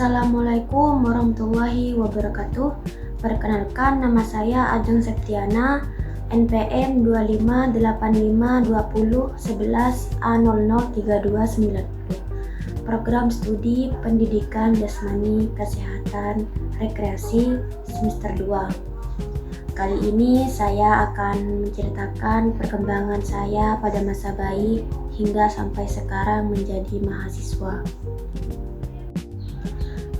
Assalamualaikum warahmatullahi wabarakatuh. Perkenalkan, nama saya Ajeng Septiana, NPM 25852011A003290. Program Studi Pendidikan Jasmani Kesehatan Rekreasi semester 2. Kali ini saya akan menceritakan perkembangan saya pada masa bayi hingga sampai sekarang menjadi mahasiswa.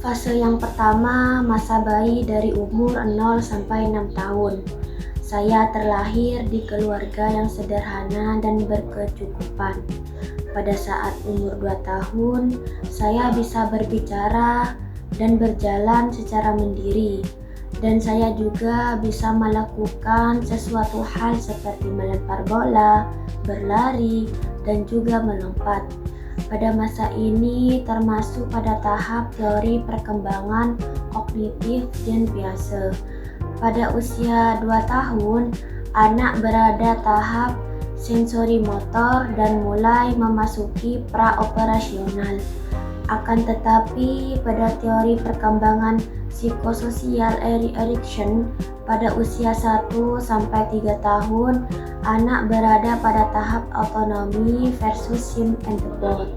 Fase yang pertama, masa bayi dari umur 0 sampai 6 tahun. Saya terlahir di keluarga yang sederhana dan berkecukupan. Pada saat umur 2 tahun, saya bisa berbicara dan berjalan secara mandiri. Dan saya juga bisa melakukan sesuatu hal seperti melempar bola, berlari, dan juga melompat. Pada masa ini termasuk pada tahap teori perkembangan kognitif dan biasa. Pada usia 2 tahun, anak berada tahap sensori motor dan mulai memasuki praoperasional. Akan tetapi pada teori perkembangan psikososial Erikson, pada usia 1 sampai 3 tahun, anak berada pada tahap autonomi versus sim and board.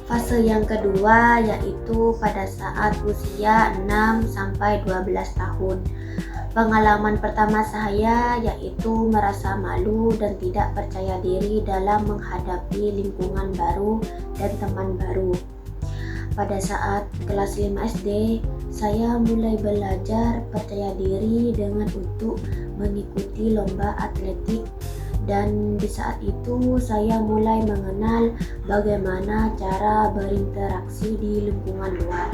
Fase yang kedua yaitu pada saat usia 6 sampai 12 tahun. Pengalaman pertama saya yaitu merasa malu dan tidak percaya diri dalam menghadapi lingkungan baru dan teman baru. Pada saat kelas 5 SD, saya mulai belajar percaya diri dengan untuk mengikuti lomba atletik, dan di saat itu saya mulai mengenal bagaimana cara berinteraksi di lingkungan luar.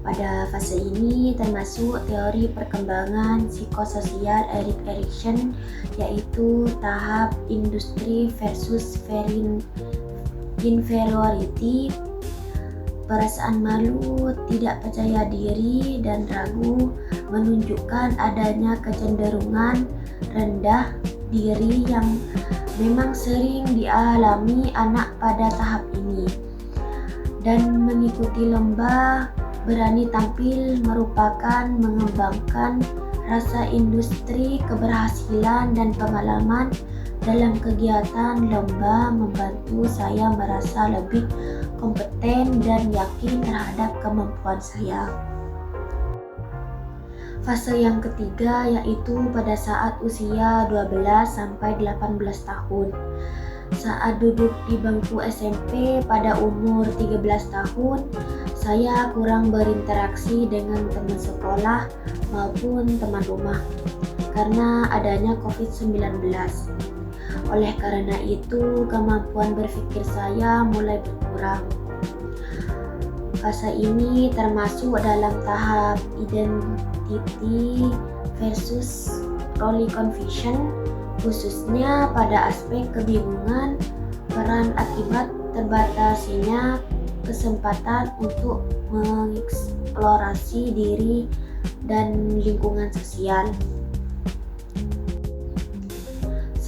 Pada fase ini termasuk teori perkembangan psikososial Erikson, yaitu tahap industri versus inferiority. Perasaan malu, tidak percaya diri, dan ragu menunjukkan adanya kecenderungan rendah diri yang memang sering dialami anak pada tahap ini. Dan mengikuti lomba, berani tampil merupakan mengembangkan rasa industri keberhasilan, dan pengalaman dalam kegiatan lomba membantu saya merasa lebih kompeten dan yakin terhadap kemampuan saya. Fase yang ketiga yaitu pada saat usia 12 sampai 18 tahun. Saat duduk di bangku SMP pada umur 13 tahun, saya kurang berinteraksi dengan teman sekolah maupun teman rumah karena adanya COVID-19. Oleh karena itu, kemampuan berpikir saya mulai berkurang. Fase ini termasuk dalam tahap identity versus role confusion, khususnya pada aspek kebingungan peran akibat terbatasinya kesempatan untuk mengeksplorasi diri dan lingkungan sosial.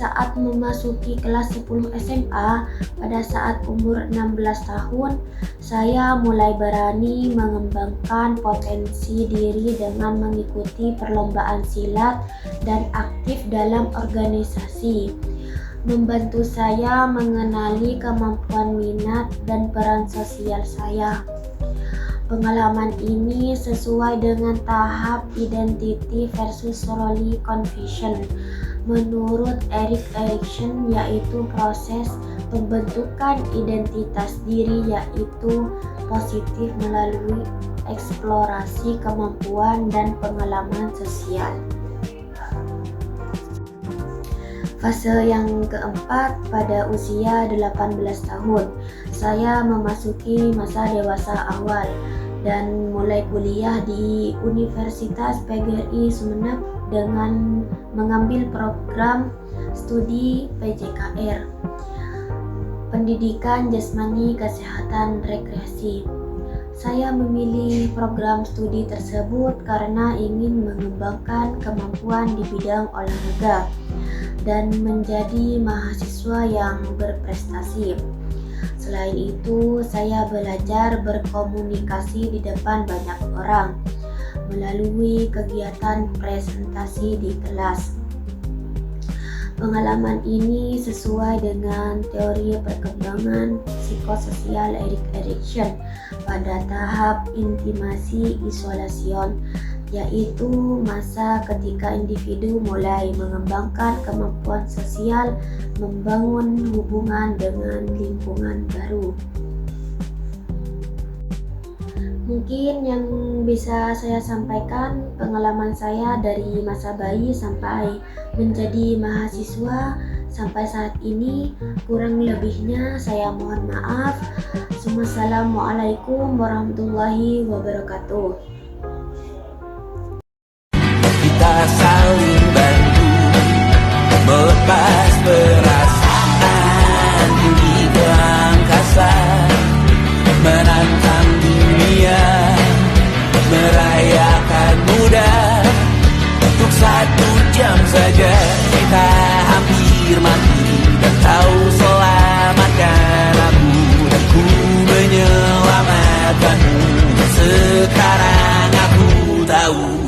Saat memasuki kelas 10 SMA, pada saat umur 16 tahun, saya mulai berani mengembangkan potensi diri dengan mengikuti perlombaan silat dan aktif dalam organisasi. Membantu saya mengenali kemampuan, minat, dan peran sosial saya. Pengalaman ini sesuai dengan tahap identity versus role confusion. Menurut Erikson, yaitu proses pembentukan identitas diri yaitu positif melalui eksplorasi kemampuan dan pengalaman sosial. Fase yang keempat pada usia 18 tahun, saya memasuki masa dewasa awal dan mulai kuliah di Universitas PGRI Sumeneb dengan mengambil program studi PJKR, Pendidikan Jasmani Kesehatan Rekreasi. Saya memilih program studi tersebut karena ingin mengembangkan kemampuan di bidang olahraga dan menjadi mahasiswa yang berprestasi. Selain itu, saya belajar berkomunikasi di depan banyak orang melalui kegiatan presentasi di kelas. Pengalaman ini sesuai dengan teori perkembangan psikososial Erik Erikson pada tahap intimasi isolation, yaitu masa ketika individu mulai mengembangkan kemampuan sosial, membangun hubungan dengan lingkungan baru. Mungkin yang bisa saya sampaikan pengalaman saya dari masa bayi sampai menjadi mahasiswa sampai saat ini. Kurang lebihnya saya mohon maaf. Wassalamualaikum warahmatullahi wabarakatuh. Kita saling bantu melepas perasaan tinggi ke angkasa, menantang dunia, merayakan muda. Untuk 1 jam saja kita hampir mati, dan kau selamatkan aku, dan ku menyelamatkanmu. Sekarang aku tahu